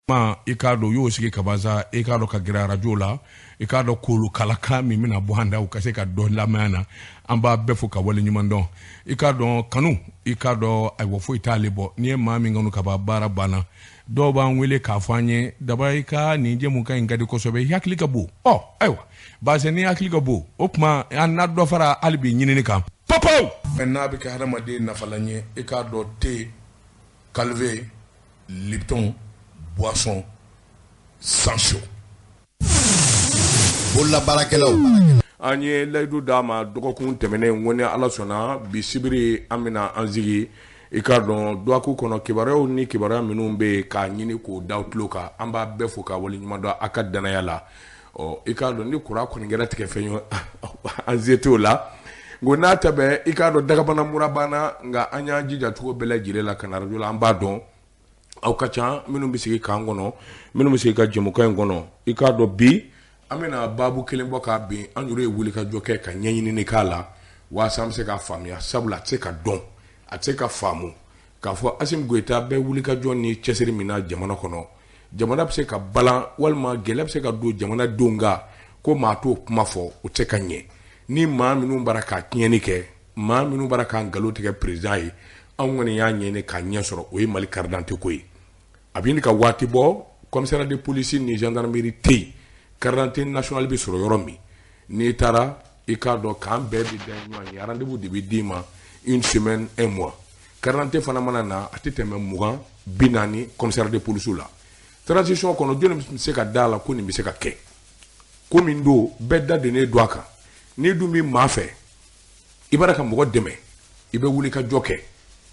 ma ikado yo sigi kabaza ikado ka gira radio la ikado kulu kalaka mi mina bohanda ukase ka don la mana amba befu ka wali nyumando ikado kanu ikado ay wo fo italibo ni ma mi ngonu ka bara bana do ba wele ka fanye dabai ka ni je mun ka ngadi ko sobe yakli ka bu oh aywa ba se ni yakli ka bu okuma an na do fara albi nyini ka popo en nabi ka hadama de na falanye ikado te calvé Lipton boisson sans chaud. Bola barakelo. Anye laydu dama dogokun temene woni ala sona bi sibiri amina anzigi ikardon doaku kono kibaro ni kibara minumbe ka nyini ko dautloka amba befo ka wali nyuma do akadana yala o ikardon ni kura ko ngera tike fenyo anzeto la ngona tabe ikardon daga bana murabana nga anya jija tuko bela jirela kana radio la amba don aw kacha minnu bisigi kangono minnu bisigi ka jemuka ngono ikado bi amena babu kelembo ka bi anjure wuli ka joke ka nyanyini ni kala wa samse ka famia sabula tse ka don atse ka famu ka fo asim goita be wuli ka jonni chesiri mina jamana kono jamana bse ka balan walma gele bse ka do jamana donga ko ma to kuma fo o tse ka nye ni ma minnu baraka nyeni ke ma minnu baraka ngalo te ke president yi an woni ya nyene ka nyesoro o yi mali carte koyi abini ka wati bo commissaire de police ni gendarmerie té carte nationale bi soro yoromi ni tara ikado kan be bi den ya rendez-vous de bi dima une semaine un mois carte fana manana atete même mugan binani commissaire de police la transition kono joni se ka dala ko ni bi se ka ke ko min do bedda de ne doaka ni dumi mafe ibaraka mo deme ibe wuli ka joke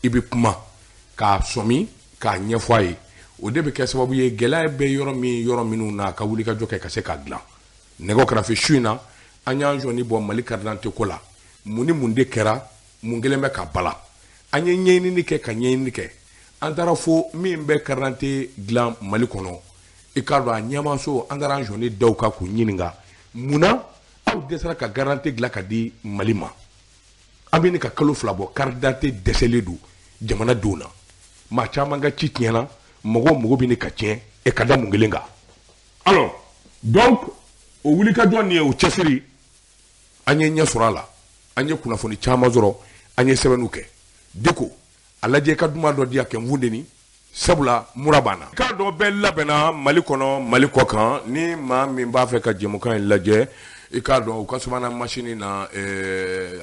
ibe kuma ka somi ka nyefoye o debe ke sababu ye gela be yoro minu na ka wuli ka joke ka se ka glan nego kra fe shuina anya joni bo mali carte kola muni munde kera mungelembe ka bala anya nyeni ni ke ka nyeni ke andara fo mi be carte glan mali kono e kardo anyama so andara joni dawka ku nyininga muna aw desara ka garantie gla ka di malima amini ka kalo flabo carte deseledu jamana dona ma chama nga chitnyana mogo bini ka tien e kada mungelenga alors donc o wuli ka do ni o chesiri anye nya surala anye kuna foni chama zoro anye sebenuke deko alaje ka duma do dia ke mvundeni sabula murabana ka do bella bena malikono malikokan ni ma mi ba fe ka jemukan laje e ka do ka sumana machine na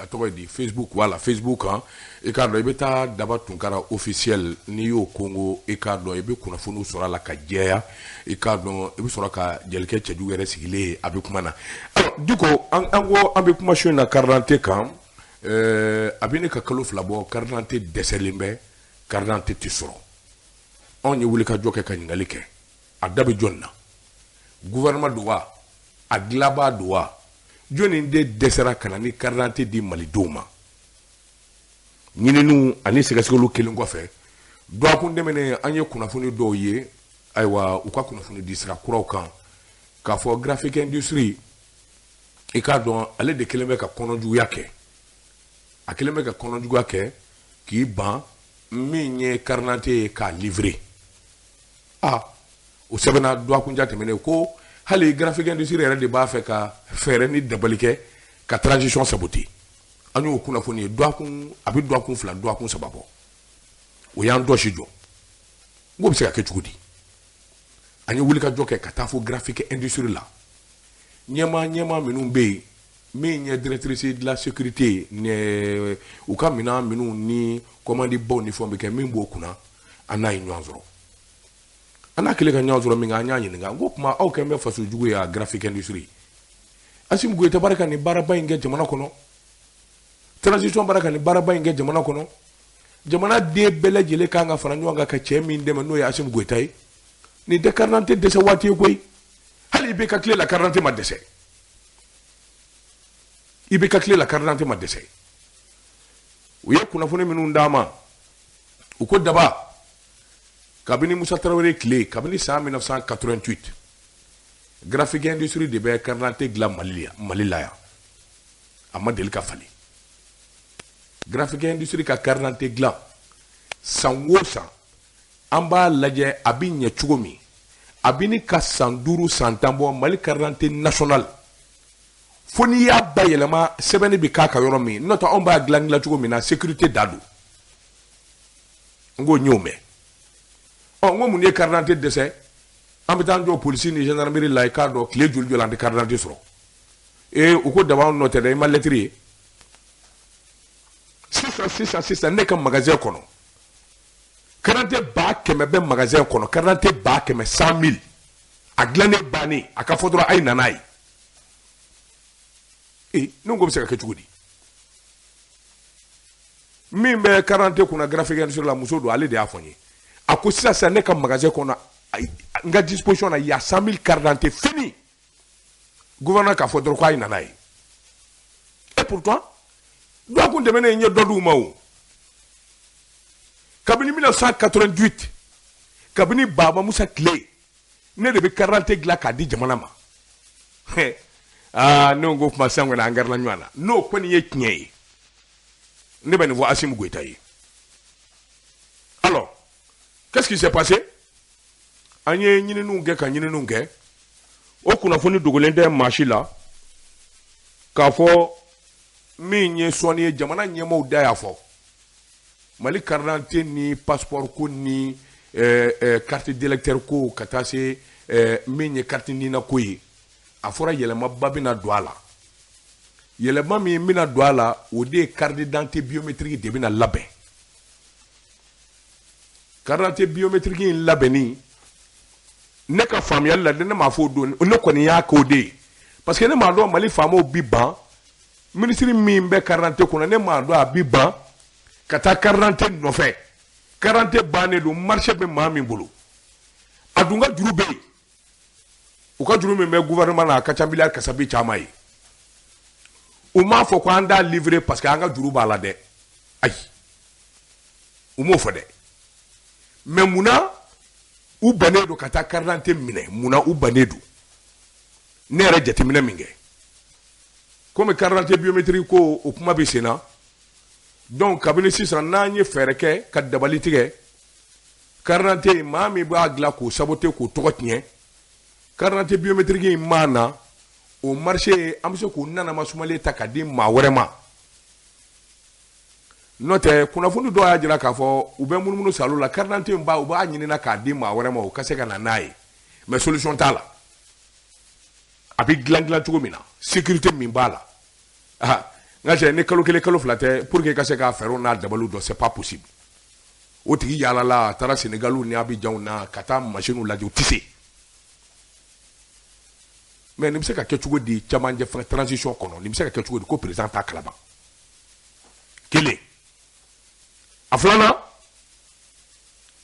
atoy di Facebook wala Facebook hein e ka do ibeta daba tunkara officiel ni yo Congo e ka do ibe kuna funu sura la ka jeya e ka do ibe sura ka jelke cheju yere sigile abi kumana alors duko ango abi kuma shona na carte kan abine ka kalo flabo carte deselimbe carte tisoro on yi wuli ka joke ka ngalike adabe jonna gouvernement doit aglaba doa joni de desera kanani carte di mali doma nyinenu ani segasolo kelengo fe do akun demene anye kunafuni do ye aywa uka kunafuni disra kuraw kan ka fo graphic industry e ka don ale de kelembe ka kononju yake a kelembe ka kononju yake ki ban minye carte ka livrer o sebena do akun jatemene ko hali graphic industry yɛrɛ de b'a fɛ ka fɛrɛ ni dabali kɛ ka transition saboter an y'o kunnafoni ye a bɛ dɔgɔkun fila dɔgɔkun saba bɔ o y'an dɔsi jɔ n ko bɛ se ka kɛ cogo di an ye wuli ka jɔ kɛ ka taa fo graphic industry la ɲɛmaa minnu bɛ yen min ye directrice de la sécurité u ka minɛn minnu ni commande baw ni fɛnw bɛ kɛ min b'o kunna an n'a ye ɲɔgɔn sɔrɔ ana kile ka nyaazoro minga anya nyinga ngo kuma aw kembe faso jugu ya graphic industry asim goita baraka ni baraba inge jamana kono transition baraka ni baraba inge jamana kono jamana de bele jele kanga faranyo nga ka chemi ndema no ya asim goita yi ni de 40 de sa wati koy hali be ka clé la 40 ma dese ibe ka clé la 40 ma dese uye kuna fone minu ndama uko daba kabini Moussa Traoré clé kabini sa 1988 graphic industry de be carte gla malilaya amadel ka fali graphic industry ka carte gla sanwosa amba laje abinya chugomi abini ka sanduru santambo mali carte national foni ya bayelema sebeni bi ka yoro mi nota on ba glangla tugo mina sécurité dadu ngo nyome o ngo mun ye carte d'essai ambitan do police ni gendarmerie la ka do clé jul jolande carte d'identité soro et au ko daba noté day ma lettre 666 ne kam magasin kono 40 ba keme be magasin kono 40 ba keme 100,000 a glane bani aka fodoro ay nanay e non go bisaka ketugudi min be 40 kuna graphique sur la muso do ale de afoni ako sasa ne kam magasin kono nga disposition na ya 100,000 40 fini gouverneur ka fodoro ko ay nanay et pourtant donc on demene nye dodu maou kabini 1988 kabini baba musa clé ne de be 40 gla ka di jamana ma ah no go ma sangwe na angar la nywana no ko ni yeknyei ne ben vo Assimi Goïta yi. Alors qu'est-ce qui s'est passé anye nyini nunge ka nyini nunge o kuna foni dogolende marché là ka fo minye soigné jamana nyemo daya fo mali carte ni passeport ko ni carte d'électeur ko katase minye carte ni na koyi afora yelema babina douala yelema mi mina douala o de carte d'identité biométrique de bina labé carte biométrique labeni ne ka famille la de ne ma fo do ne ko ni ya ko de parce que ne ma do mali famo biban ministre mimbe 40 kuna ne ma do abiban kata 40 no fe 40 bane do marché be ma min bulu adunga jurube u ka juru me gouvernement na ka chambilar kasabi chamai u ma fo ko anda livrer parce que anga juru bala de ay u mo fo de mais muna u banedo kata 40 mine muna u banedo ne re jeti mine minge comme carte biométrique ko o kuma be sena donc kabini sisan nanye fereke ka dabali tige carte mami ba gla ko saboter ko togotien carte biométrique mana au marché amso ko nana masumale takadi ma werema note kuna fundu do ya jira ka fo ube munumunu salo la carte ba u ba nyini na ka di ma werema o kase kana nai mais solution tala abi glangla tugomina sécurité min bala ah ngaje ne kalo kele kalo flate pour que kase ka faire on a dabalu do c'est pas possible o tigi yala la tara Sénégalou ni Abidjan na kata machine la di tissé mais ni bisa ka kechugo di chamanje fa transition kono ni bisa ka kechugo di ko président ta kalaba kele aflana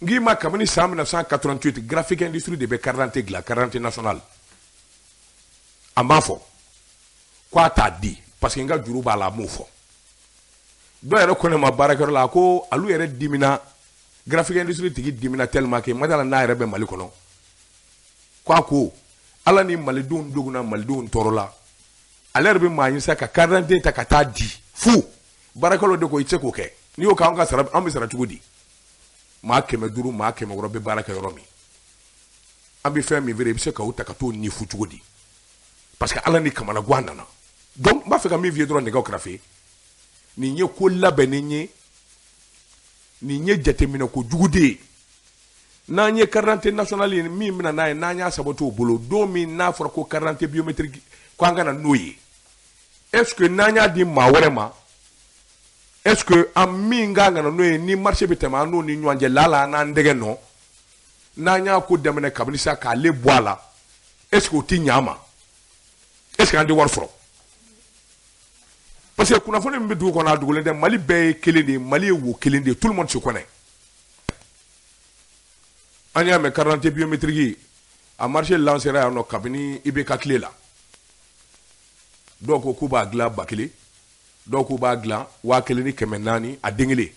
ngi ma kamani sam 1988 graphique industrie de be 40 gla 40 national amafo kwa ta di parce que nga juru ba la mofo do yere ko ne ma barakar la ko alu yere dimina graphique industrie tigi dimina tellement que madala na yere be mali kono kwa ko ala ni mali dun duguna mali dun torola aler be ma yin saka 40 ta kata di fu barakalo de ko itse ko ke ni o ka nga sara ambi sara tugudi ma keme duru ma keme robe baraka yoromi ambi fe mi vere bi se ka utaka to ni fu tugudi parce que ala ni kamana gwandana donc m'a fait comme mi viedron de graphique ni nye ko labeni ni nye jatemina ko jugude na nye 40 national mi mina na nya saboto bolo do mi na for ko 40 biométrique ko anga na noyi est-ce que na nya di ma werema est-ce que am mi nga na noyi ni marché bitema no ni nyanje lala na ndege no na nya ko demene kabisa ka le boala est-ce que ti nyama est-ce que andi war fro parce que kuna fone mbe du ko na dugule de mali be kelende mali wo kelende tout le monde se connaît anya me 40 biométrique a marché lancera no kabini ibeka clé là donc ko ba gla bakile donc ba gla wa keleni kemenani a dengele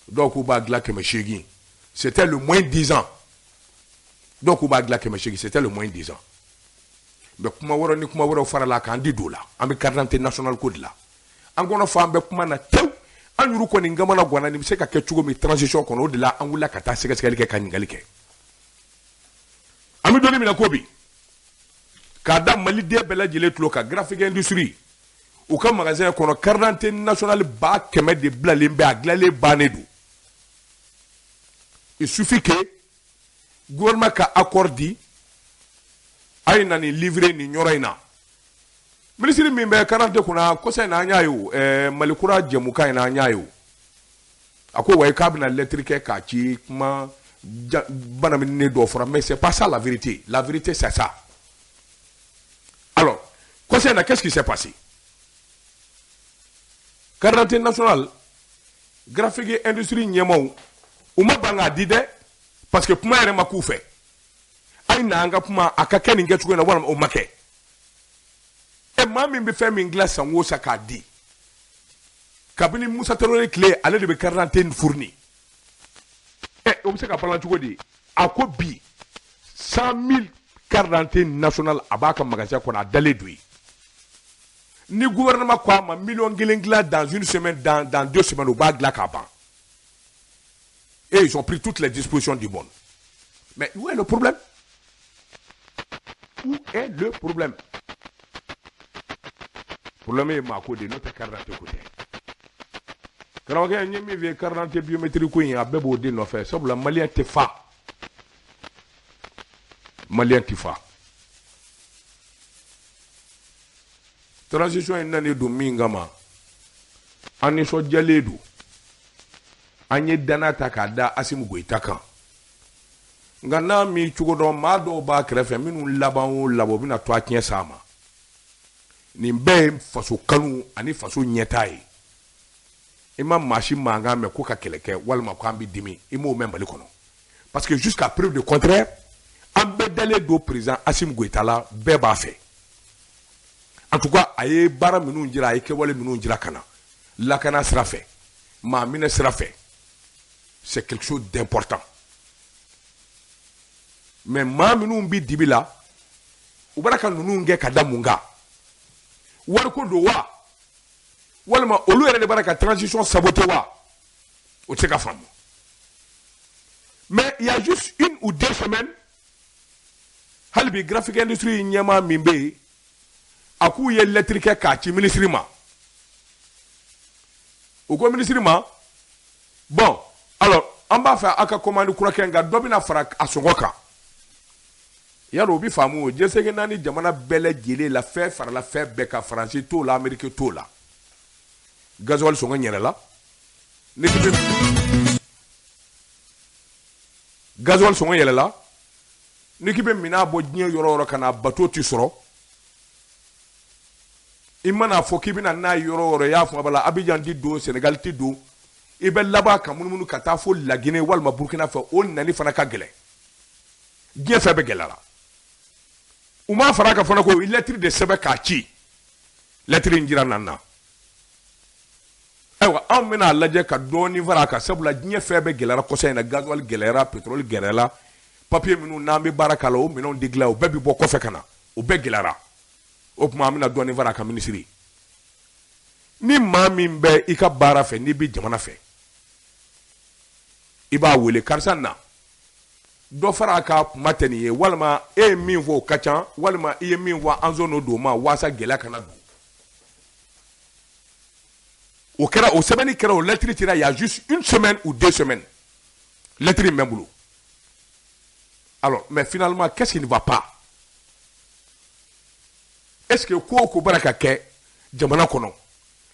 donc ba gla kemeshegi c'était le moins 10 ans donc ba gla kemeshegi c'était le moins 10 ans be kuma woro ni kuma woro farala kan di dola ambi carte national code la angono fa be kuma na tew anyuru ko ni ngamana gwana ni se ka kechugo mi transition kono de la angula kata sega sega like kan ngalike Ami doni mina kobi. Kada Mali de bela jele tulo ka graphic industry. Ou ka magasin kono carte nationale ba keme de blalembe a glale banedu. Il suffit que gouvernement ka accordi ay nani livrer ni nyoraina. Ministre mimbe 40 kuna kosa na anyayo malikura jemuka na anyayo. Ako way kabina électrique ka ci kuma bana minne do fora mais c'est pas ça la vérité. La vérité c'est ça. Alors, concernant qu'est-ce qui s'est passé? Quarantaine nationale, graphique et industrie nyemou, ou ma banga dide, parce que pour moi, il m'a fait. Aïe n'a pas à quelqu'un qui a trouvé au maquet. Et moi, je me fais une glace en haut, ça qu'a dit. Kabini Moussa Terroré clé, allez de quarantaine fournie. Et on sait qu'à parler de dit, à quoi bi 100 000 quarantaine nationale à bas comme magasin qu'on a d'aller d'oui. Ni gouvernement quoi, ma million de dans une semaine, dans 2 semaines au bas de la capa. Et ils ont pris toutes les dispositions du monde. Mais où est le problème? Où est le problème? Le problème est ma côté de notre quarantaine côté. Quand on a une quarantaine biométrique, il y a un bébé de nos faits. Sauf le Malien te fa. Malien Tifa. Transition est nani do mingama. Ani so jaledu. Anye dana takada asimu goitaka. Ngana mi chugodo mado ba krefe minu laban labo bina to atien sama. Ni mbe faso kanu ani faso nyetai. Ima machi manga me ko ka keleke walma ko ambi dimi imo membali kono. Parce que jusqu'à preuve de contraire Ambedale do président Assimi Goïta la beba fait. En tout cas, aye bara minun jira aye kewale minun jira kana. La kana sera fait. Ma mine sera fait. C'est quelque chose d'important. Mais ma minun bi dibila ubaraka nunu nge kadamunga. Warko do wa. Walma olu ere de baraka transition saboté wa. O tseka fam. Mais il y a juste 1 ou 2 semaines halbi graphic industry nyama mimbe aku ye électrique ka ci ministre ma ou ko ministre ma bon alors on va faire aka commande kura kenga dobina fara asongoka yalo bi famu je sege nani jamana bele jele la fait fara la fait beka français to la amérique to la gasoil songa nyere la nekibe gasoil songa yele la Nikibe mina bo dien yoro kana bateau ti soro imana fo kibina na yoro ya fo bala Abidjan di do Sénégal ti do ibe laba ka munumunu kata fo la Guinée walma Burkina Faso on nani fana ka gele dien fa be gelara uma fara ka fana ko lettre de sebe ka ci lettre njira nanna ewa amina laje ka doni fara ka sabula dien fa be gelara ko sayna gasoil gelera pétrole gelera papier minu nambe barakala o minon digla o bebi bo ko fekana o begilara o kuma amina doni vara ka ministry ni mami mbe ika bara fe ni bi jamana fe iba wele karsanna do fara ka mateni ye walma e min vo kacha walma e min vo anzono do ma wasa gela kana do o kera o semaine kera o lettre tira il y a juste 1 semaine ou 2 semaines lettre même boulot. Alors, mais finalement, qu'est-ce qui ne va pas? Est-ce que Koukou Barakake, Djamana Kono,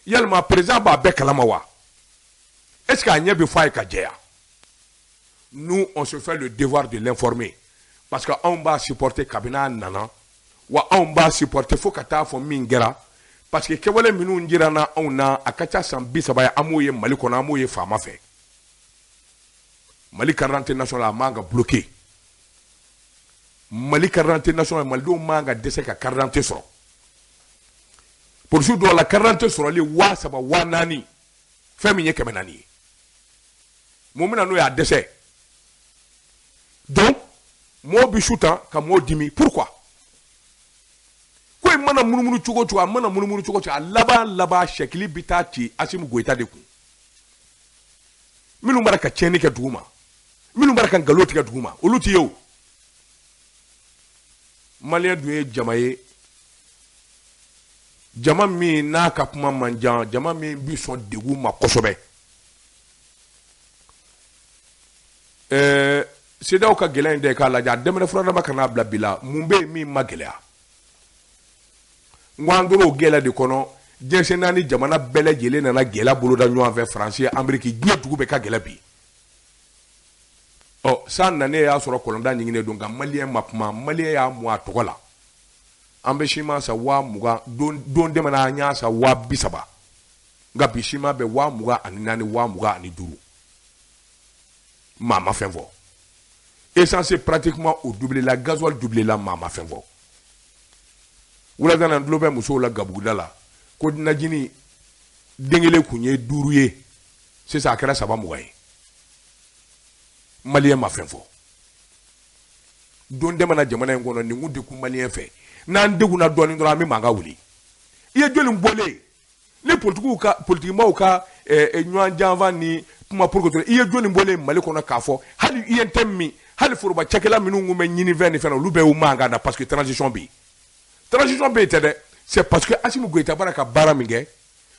Yalma présent Babek Kalamawa, est-ce qu'il y a besoin de Kadjea? Nous, on se fait le devoir de l'informer. Parce qu'on va supporter Kabina Nana, ou on va supporter Fokata Fomingera, parce que Kewale Minou Njirana, on a Akacha Sambi Sabaya Amouye Malikona Amouye Fama fait. Mali 40 national manga bloqué. Mali 40 national Maldo manga dese ka 40 soro. Pour ce doit la 40 soro li wa saba wa nani. Femi nye kemenani. Momina no ya dese. Donc, mo bishuta ka mo dimi. Pourquoi? Ko mana munumunu chugo chuga mana munumunu chugo chuga laba shekili bitati Assimi Goïta de ku. Minu baraka cheni ke duguma. Minu baraka ngaloti ke duguma. Oluti yo. malien dun ye jama ye jama min n'a ka kuma man jan jama min bi sɔn degun ma kosɛbɛ CEDEAO ka gɛlɛya in de k'a lajɛ a dɛmɛrɛ furadama ka n'a bila bi la mun bɛ yen min ma gɛlɛya n ko an tora o gɛlɛya de kɔnɔ diɲɛ naani jamana bɛɛ lajɛlen nana gɛlɛya boloda ɲɔgɔn fɛ Faransi Ameriki diɲɛ dugu bɛ ka gɛlɛya bi san nanen y'a sɔrɔ kɔlɔnda ɲiginnen don nka maliyɛn ma kuma maliyɛn y'a mun a tɔgɔ la an bɛ siman san 20,000 don dɛmɛna an y'a san 30,000 nka bi siman bɛ 24,000 25,000 maa ma fɛn fɔ essence pratiquement au doublé la gasoil doublé la maa ma fɛn fɔ wulada na n tulo bɛ musow la gabuguda la ko najini den kelen kun ye 5 ye sisan a kɛra 7-20 ye maliyɛn ma fɛn fɔ don dɛmɛna jamana in kɔnɔ nin kun tɛ kun maliyɛn fɛ n'an degunna dɔɔnin dɔrɔn an bɛ mankan wuli i ye joli bɔlen ni politikimaw ka ɲɔgɔn janfa ni kuma porokoto i ye joli bɔlen Mali kɔnɔ k'a fɔ hali INTM min hali foroba cakɛla minnu kun bɛ ɲini fɛn ni fɛn na olu bɛɛ y'u mankan na parce que transition bɛ yen tɛ dɛ c'est parce que Assimi Goïta bara ka baara min kɛ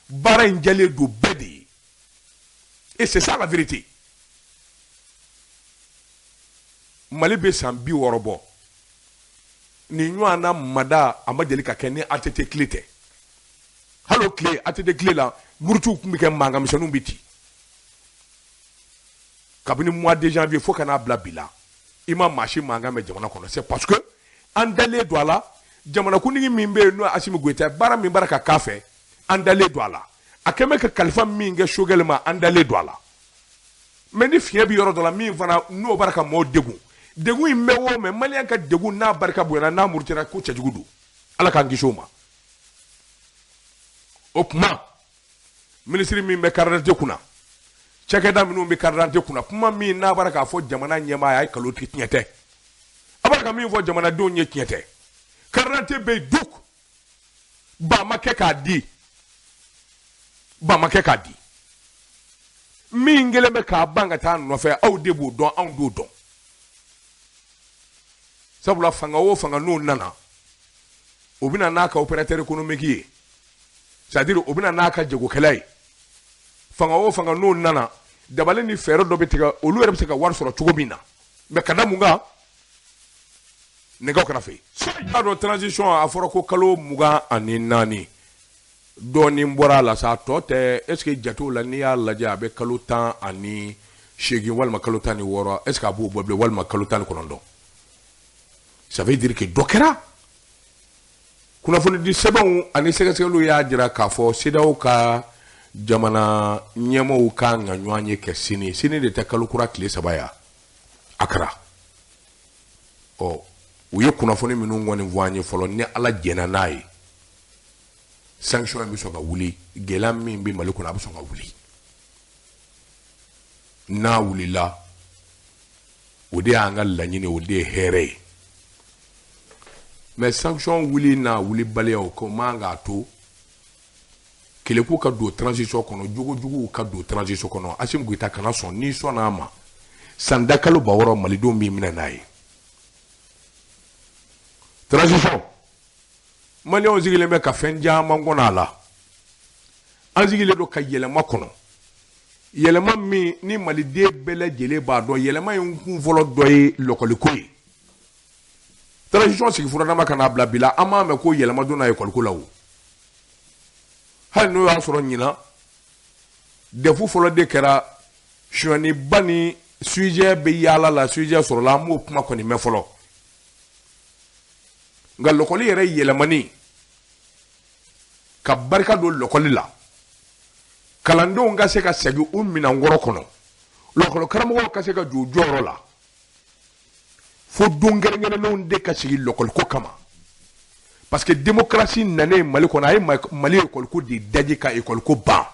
baara in jɛlen don bɛɛ de ye et c'est ça la vérité Mali bɛ san 60 bɔ ni ɲɔgɔn na mada a ma deli ka kɛ ni ATT tile tɛ hali o tile ATT tile la murutuw tun bɛ kɛ mankan misɛnninw bɛ ci kabini mois de janvier fo ka n'a bila bi la i ma maa si mankan mɛn jamana kɔnɔ c'est parce que an dalen don a la jamanakuntigi min bɛ yen n'o ye Assimi Goïta baara min bara ka k'a fɛ an dalen don a la a kɛn bɛ ka kalifa min kɛ Choguel ma an dalen don a la mais ni fiɲɛ bɛ yɔrɔ dɔ la min fana n'o bara ka maaw degun in bɛ o mɛn maliyɛn ka degun n'a barika bonyana n'a murutira ko cɛjugu don ala k'an kisi o ma o kuma minisiri min bɛ carte d'identité kunna cakɛda minnu bɛ carte d'identité kunna kuma min n'a bara k'a fɔ jamana ɲɛmaa a ye kalo tigɛ tiɲɛ tɛ a bara ka min fɔ jamanadenw ye tiɲɛ tɛ carte d'identité bɛ yen duk ba ma kɛ k'a di min kelen bɛ k'a ban ka taa nɔfɛ aw de b'o dɔn anw t'o dɔn sabula fanga o fanga n'o nana o bɛna n'a ka opérateur économique ye c'est-à-dire o bɛna n'a ka jagokɛla ye fanga o fanga n'o nana dabali ni fɛɛrɛ dɔ bɛ tigɛ olu yɛrɛ bɛ se ka wari sɔrɔ cogo min na mais ka da mun kan nɛgɛw kana fɛ yen a dɔn transition a fɔra ko kalo 24 dɔɔnin bɔra a la sa tɔ tɛ est ce que jatew la n'i y'a lajɛ a bɛ kalo 18 walima kalo 16 est ce que a b'o bɔ bilen walima kalo 19 ça veut dire que dɔ kɛra kunnafoni di sɛbɛnw ani sɛgɛsɛgɛliw y'a jira k'a fɔ CEDEAO ka jamana ɲɛmɔgɔw ka kan ka ɲɔgɔn ye kɛ sini de tɛ kalo kura tile 3 ya Accra u ye kunnafoni minnu kɔni fɔ an ye fɔlɔ ni ala jɛna n'a ye sanction bɛ sɔn ka wuli gɛlɛya min bɛ Mali kɔnɔ a bɛ sɔn ka wuli n'a wulila o de y'an ka laɲini o de ye hɛrɛ ye mais sanction wuli n'a wuli baliya o ko man k'a to keleku ka don transition kɔnɔ jogojuguw ka don transition kɔnɔ Assimi Goïta kana sɔn n'i sɔnn'a ma san da kalo 6 malidenw b'i minɛ n'a ye transition maliyɛnw sigilen bɛ ka fɛn caman kɔnɔ a la an sigilen don ka yɛlɛma kɔnɔ yɛlɛma min ni maliden bɛɛ lajɛlen b'a dɔn yɛlɛma in kun fɔlɔ dɔ ye lɔkɔliko ye transition sigi furadama ka n'a bila bi la an m'a mɛn ko yɛlɛma donna ekɔliko la o hali n'o y'a sɔrɔ ɲina defu fɔlɔ de kɛra sonyaniba ni sujet bɛ yaala la sujet sɔrɔla an b'o kuma kɔni mɛn fɔlɔ nka lɔkɔli yɛrɛ yɛlɛmani ka barika don lɔkɔli la kalandenw ka se ka segin u minɛnkɔrɔ kɔnɔ lɔkɔli karamɔgɔw ka se ka jɔ u jɔyɔrɔ la fo don gɛrɛngɛrɛnnenw de ka sigi lɔkɔliko kama parce que démocratie nanen Mali kɔnɔ a ye Mali ekɔliko de daji ka ekɔliko ban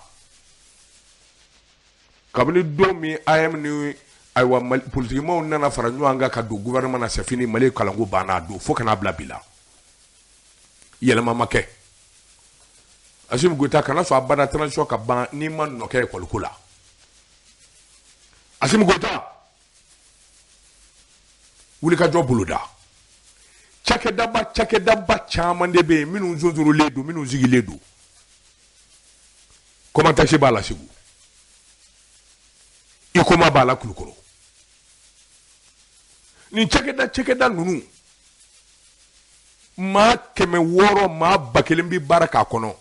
kabini don min AM ni ayiwa politikimaw nana fara ɲɔgɔn kan ka don gouvernement na c'est fini Mali kalanko banna a don fo kana bila bi la yɛlɛma ma kɛ Assimi Goïta kana sɔn a banna transition ka ban n'i ma nɔ kɛ ekɔliko la Assimi Goïta wulikajɔ boloda cakɛdaba caman de bɛ yen minnu zonzorolen don minnu sigilen don commentaire b'a la Segu i koma b'a la Kulukɔrɔ ni cakɛda ninnu maa 600 maa 1000 bi baara k'a kɔnɔ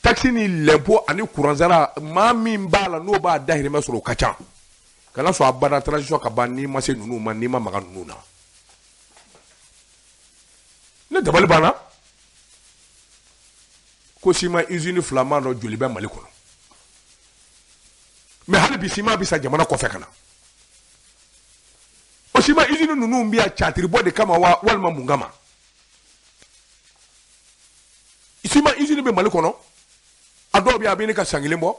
taxi ni l'impôt ani kuranzara maa min b'a la n'o b'a dahirimɛ sɔrɔ o ka ca kana sɔn a bada transition ka ban n'i ma se ninnu ma n'i ma maga ninnu na ne dabali banna ko sima usine flaman dɔ joli bɛ Mali kɔnɔ mais hali bi sima bɛ sa jamana kɔfɛ ka na o sima usine ninnu bɛ yan catiribɔ de kama wa walima mun kama sima usine bɛ Mali kɔnɔ a dɔw bɛ yen a bɛ ne ka san 1 bɔ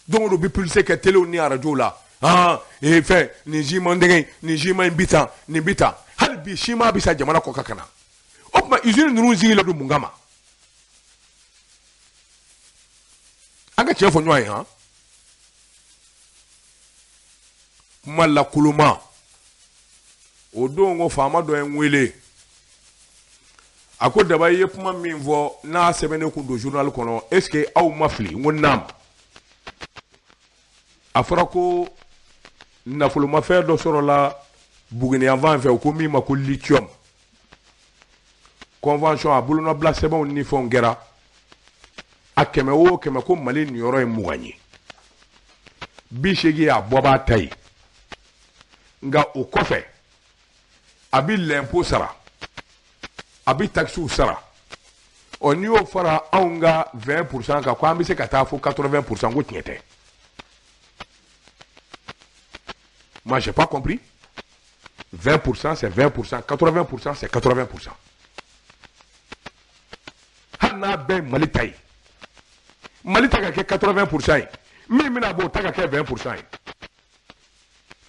donc on bi pulser kɛ télé ni radio la fɛn nin jima ndɛngɛ nin jima in bi tan nin bi tan hali bi sima bɛ sa jamana kɔ ka na o tuma usine ninnu sigilen don mun kama an ka tiɲɛ fɔ ɲɔgɔn ye han kuma lakoloma o don ko faama dɔ ye n wele a ko daba i ye kuma min fɔ n'a sɛbɛnnen kun don journal kɔnɔ est ce que aw ma fili n ko naam a fɔra ko nafolomafɛn dɔ sɔrɔla Buguni yanfan fɛ o ko min ma ko lithium convention a bolonɔbila sɛbɛnw ni fɛnw kɛra a 100 o 100 ko Mali niyɔrɔ ye 20 ye 80 a bɔ b'a ta ye nka o kɔfɛ a bi l'impôt sara a bi taxiw sara ɔ n'i y'o fara anw ka 20% kan ko an bɛ se ka taa fo 80% ko tiɲɛ tɛ moi j'ai pas compris 20% c'est 20%, 80% c'est 80%. hali n'a bɛɛ Mali ta ye Mali ta ka kɛ 80% ye min bɛna bɔ o ta ka kɛ 20% ye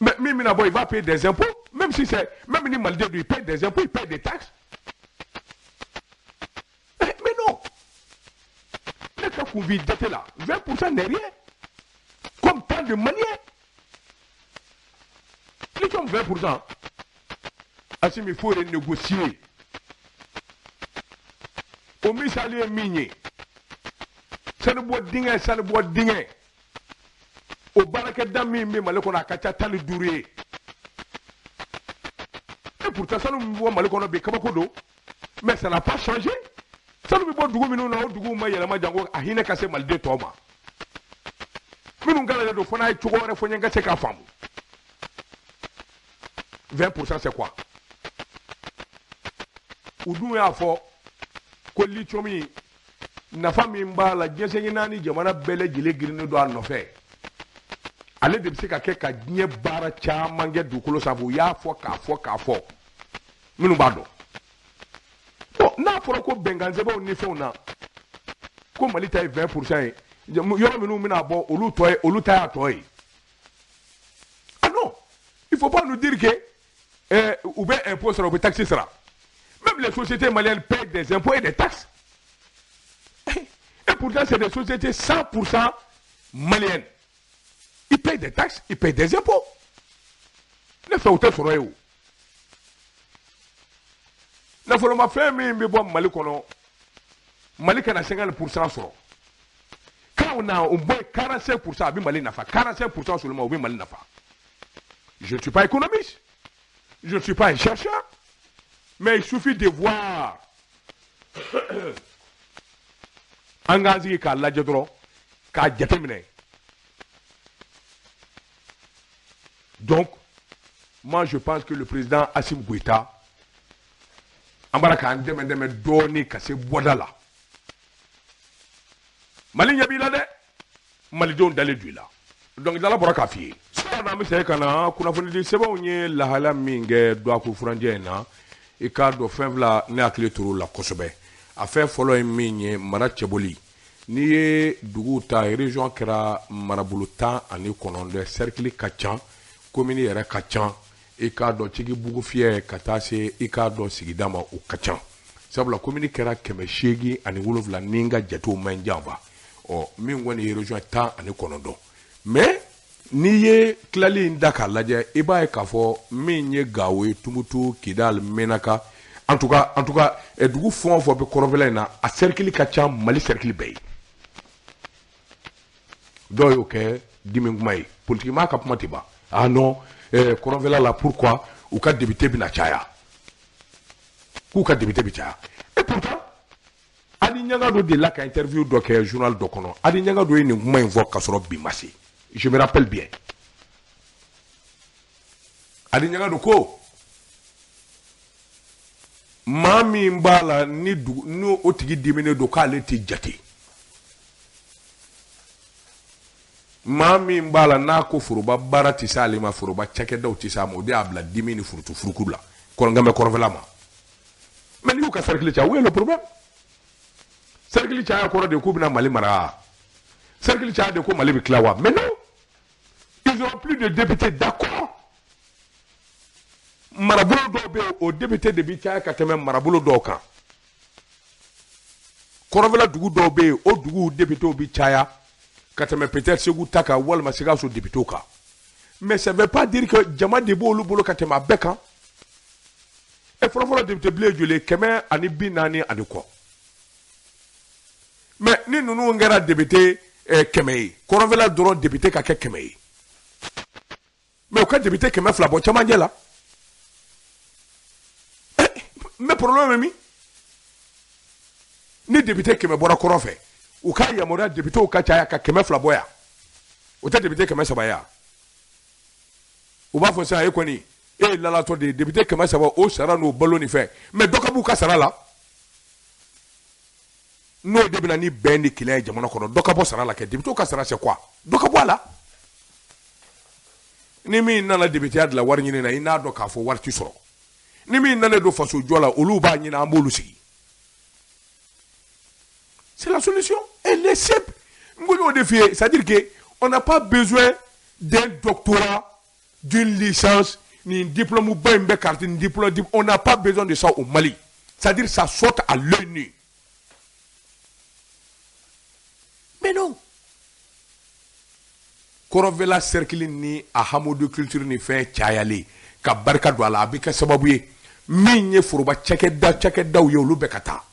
mais min bɛna bɔ il va payer des impôts même si c'est même ni Maliden don il paye des impôts il paye des taxes mais non ne ka kunfin là 20% n'est rien comme tant de Maliens nous sommes 20%. Asi il faut renégocier. Au misali mini. Ça ne boit dingue, ça ne boit dingue. Au baraka dami mi malekona kacha tali duré. Et pourtant ça nous voit malekona be kamakodo. Mais ça n'a pas changé. Ça nous voit dugu minu na dugu ma yelama jango ahina kase malde toma. Minu ngala do fona chugo re fonye ngase ka famu. 20% c'est quoi? Oudou y'a fort que lithium nafa min b'a la diɲɛ naani jamana bɛɛ lajɛlen girinnen don a nɔfɛ ale de bɛ se ka kɛ ka diɲɛ baara caman kɛ dugukolo sanfɛ u y'a fɔ k'a fɔ minnu b'a dɔn bon n'a fɔra ko bɛnkan sɛbɛnw ni fɛnw na ko Mali ta ye 20% ye yɔrɔ minnu bɛna bɔ olu ta y'a tɔ ye ah non il faut pas nous dire que ou bien impôt sera ou bien taxe sera. Même les sociétés maliennes paient des impôts et des taxes. Et pourtant, c'est des sociétés 100% maliennes. Ils payent des taxes, ils payent des impôts. Ne fait autant sur eux. La forme fait mais bon Mali kono. Mali kana 50% sur. Quand on a au moins 45%, abi Mali n'a pas 45% seulement au Mali n'a pas. Je ne suis pas économiste. Je ne suis pas un chercheur, mais il suffit de voir Angazi ka lajɛ dɔrɔn k'a jateminɛ. Donc, moi je pense que le président Assimi Goïta an b'a la k'an dɛmɛ dɔɔni ka se bɔda la. Mali ɲɛ b'i la dɛ, Malidenw dalen don i la. Donc dala bɔra k'a f'i ye. N'a bɛ se ka na kunnafonidi sɛbɛnw ye lahala min kɛ Duwawu furanjɛ in na i k'a dɔn fɛn fila ne hakili tor'o la kosɛbɛ a fɛn fɔlɔ ye min ye mara cɛboli n'i ye duguw ta région kɛra marabolo 19 cercle ka ca commune yɛrɛ ka ca i k'a dɔn Tigibugu fiyɛ ka taa se i k'a dɔn sigida ma o ka ca sabula commune kɛra 807 ni n ka jatew man janfa ɔ min kɔni ye région 19 mais n'i ye tilali in da k'a lajɛ i b'a ye k'a fɔ min ye Gawo ye Tumutu Kidal Menaka en tout cas dugu fɛn o fɛn bɛ kɔrɔnfɛla in na a cercle ka ca Mali cercle bɛɛ ye dɔw y'o kɛ dimi kuma ye politiquement ka kuma tɛ ban ah non kɔrɔnfɛla la pourquoi u ka député bɛna caya k'u ka député bɛ caya et pourtant Adi Nianga do delila ka interview dɔ kɛ journal dɔ kɔnɔ Adi Nianga do ye nin kuma in fɔ ka sɔrɔ bi ma se je me rappelle bien Adi Nianga do ko maa min b'a la ni o tigi diminen do k'ale tɛ jate maa min b'a la n'a ko foroba baara tɛ se ale ma foroba cakɛdaw tɛ se a ma o de y'a bila dimi ni furuku la kɔrɔnkɛmɛ kɔrɔnfɛla ma mais n'i y'u ka cercle caya où est le problème cercle caya kɔrɔ de k'u bɛna Mali mara cercle caya de ko Mali bɛ tila wa mais non ils n'ont plus de députés d'accord marabolo dɔw bɛ yen o député de bɛ caya ka tɛmɛ marabolo dɔw kan kɔrɔnfɛla dugu dɔw bɛ yen o duguw députés bɛ caya ka tɛmɛ peut-être Segu ta kan walima Sikaso députés kan mais ça ne veut pas dire que jama de b'olu bolo ka tɛmɛ a bɛɛ kan et fɔlɔfɔlɔ député bilen joli 140 ani kɔ mais ni ninnu kɛra député 100 ye kɔrɔnfɛla dɔrɔn député ka kɛ 100 ye mais u ka député 200 bɔ camancɛ la mais problème est mi ni député 100 bɔra kɔrɔn fɛ u ka yamaruya député u ka caya ka 200 bɔ yan o tɛ député 300 ya u b'a fɔ sisan e kɔni e ye lalatɔ de ye député 300 o sara n'o balo nin fɛ mais dɔ ka b'u ka sara la n'o de bɛna ni bɛn ni kɛlɛ ye jamana kɔnɔ dɔ ka bɔ sara la kɛ député ka sara c'est quoi dɔ ka bɔ a la ni min nana député ya de la wari ɲini na i n'a dɔn k'a fɔ wari ti sɔrɔ ni min nana don faso jɔ la olu b'a ɲini an b'olu sigi c'est la solution elle est simple n ko y'o de f'i ye c'est-à-dire que on n'a pas besoin d'un doctorat d'une licence ni diplôme ba in bɛ carte ni diplôme on n'a pas besoin de ça au Mali c'est-à-dire ça saute à l'œil nu mais non kɔrɔnfɛla cercle ni a hameau de culture ni fɛn cayalen ka barika don a la a bɛ kɛ sababu ye min ye foroba cakɛdaw ye olu bɛ ka taa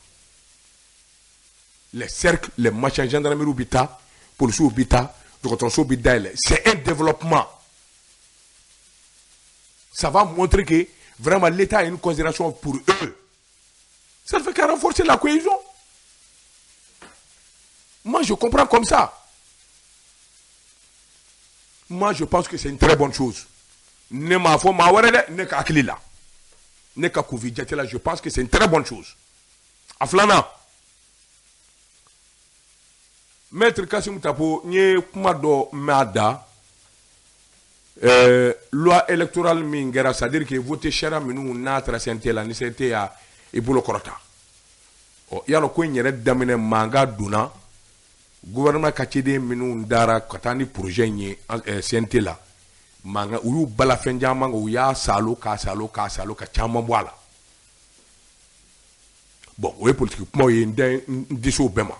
les cercles les machins gendarmerie bɛ taa policiers bɛ taa dɔgɔtɔrɔso bɛ dayɛlɛ c'est un développement ça va montrer que vraiment l'État a une considération pour eux ça ne fait qu'à renforcer la cohésion moi je comprends comme ça moi je pense que c'est une très bonne chose ne m'a fɔ maa wɛrɛ dɛ ne ka hakili la ne ka kunfi jate la je pense que c'est une très bonne chose a filanan maître Kassim Tapo n ye kuma dɔ mɛn a da loi électorale min kɛra c'est-à-dire que voté sariya minnu n'a taara CNT la ni CNT y'a i bolo kɔrɔta ɔ yalɔ ko in yɛrɛ daminɛ mankan donna gouvernement ka ciden minnu dara ka taa ni projet in ye CNT la mankan u y'u bala fɛn caman kan u y'a salo ka caman bɔ a la bon o ye politique kumaw ye n disi o bɛɛ ma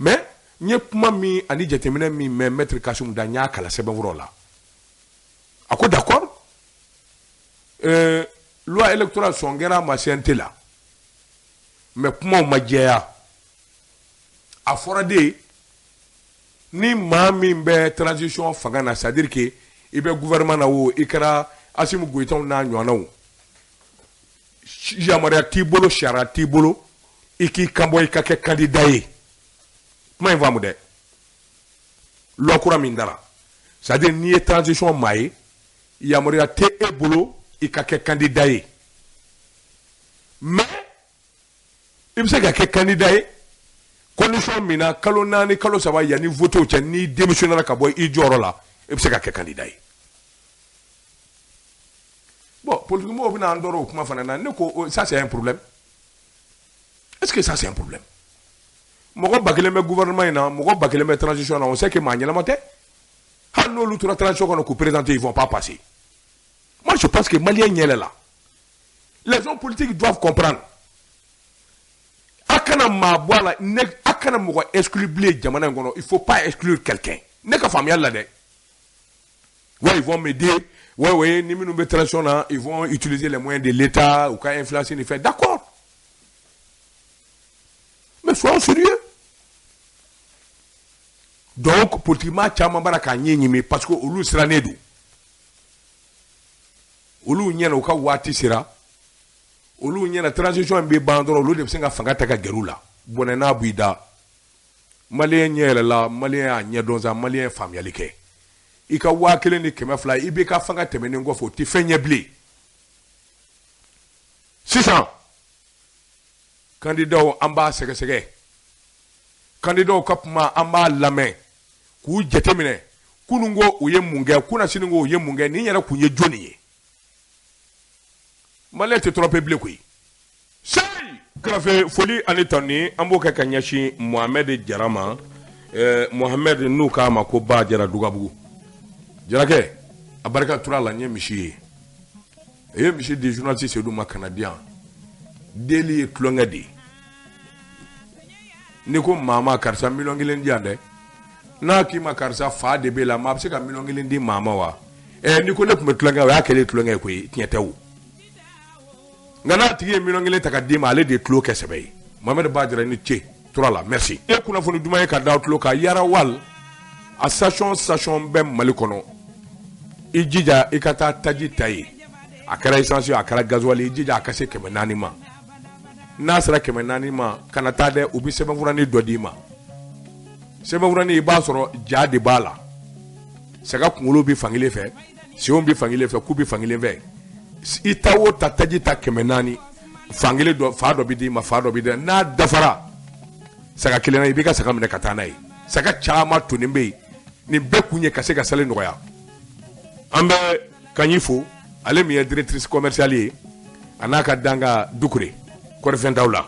mais n ye kuma min ani jateminɛ min mɛn maître Kassim da n y'a kala sɛbɛnfuraw la a ko d'accord loi électorale sɔn kɛra ma CNT la mais kumaw ma jɛya a fɔra de ni maa min bɛ transition fanga na c'est-à-dire que i bɛ gouvernement na o i kɛra Assimi Goïtaw n'a ɲɔgɔnnaw yamaruya t'i bolo sariya t'i bolo i k'i kanbɔ i ka kɛ candidat ye kuma in faamu dɛ loi kura min dara c'est-à-dire n'i ye transition maa ye yamaruya tɛ e bolo i ka kɛ candidat ye mais i bɛ se ka kɛ candidat ye condition min na kalo 4 kalo 3 yanni votew cɛ n'i démissionnera ka bɔ i jɔyɔrɔ la i bɛ se ka kɛ candidat ye bon politique mɔgɔw bɛna an dɔrɔ o kuma fana na ne ko ça c'est un problème est-ce que ça c'est un problème mɔgɔ 1000 bɛ gouvernement in na mɔgɔ 1000 bɛ transition na on sait que maa ɲɛnama tɛ hali n'olu tora transition kɔnɔ k'u présenter ils vont pas passer moi je pense que Maliens ɲɛ la les hommes politiques doivent comprendre a kana maa bɔ a la a kana mɔgɔ exclure bilen jamana in kɔnɔ il faut pas exclure quelqu'un ne ka faamuyali la dɛ Ouais, ils vont m'aider. Ouais, ni nous transition là, ils vont utiliser les moyens de l'État ou quand inflation est fait. D'accord. Mais soyons sérieux. Donc, politiquement, Tchama Baraka Nyemi, parce que Oulu sera nédou. Oulu Nyen Oka Wati sera. Oulu Nyen la transition mbe bandoro, Oulu de Senga Fangataka Gerula. Bonena Bouida. Malien Nyel la, Malien Nyedonza, Malien Famialike. Ika wakele ni kemafla, Ibeka Fanga Temenengo fo, Tifenye Bli. 600. Candidat au Amba Sege. Candidat au Kapma Amba Lame. Ku jetemine kunungo uye munge kuna siningo uye munge ni yara kunye joni malete trope blekui sai grafe foli anetoni amboka kanyashi Mohamed Jarama Mohamed nuka makoba jara dugabu jarake abaraka turala nye mishi mishi de journaliste c'est du canadien deli klongadi niko mama karsa milongelen diande na ki makarsa fa de be la ma se ka milongelen di mama wa ni ko le kuma tlanga wa kele tlanga ko tietawu ngana tigi milongelen taka di ma ale de tlo kesebe Mohamed Badjara ni che turala merci e kuna fonu duma ka daw tlo ka yara wal a station be malikono ijija ikata taji tayi akara essence akara gasoil ijija akase kemenani ma nasra kemenani ma kana tade ubi sebe furani dodima sebe wurani i b'a sɔrɔ ja de b'a la saga kunkolo bi fankelen fɛ senw bi fankelen fɛ ku bi fankelen fɛ i ta o ta taji ta 400 fankelen dɔ fa dɔ bi di ma fa dɔ bi di n'a dafara saga kelen na i b'i ka saga minɛ ka taa n'a ye saga caman tonnen bɛ yen nin bɛɛ kun ye ka se ka sali nɔgɔya an bɛ Kanyi fo ale min ye directrice commerciale ye a n'a ka danga Dukure kɔrifɛntaw la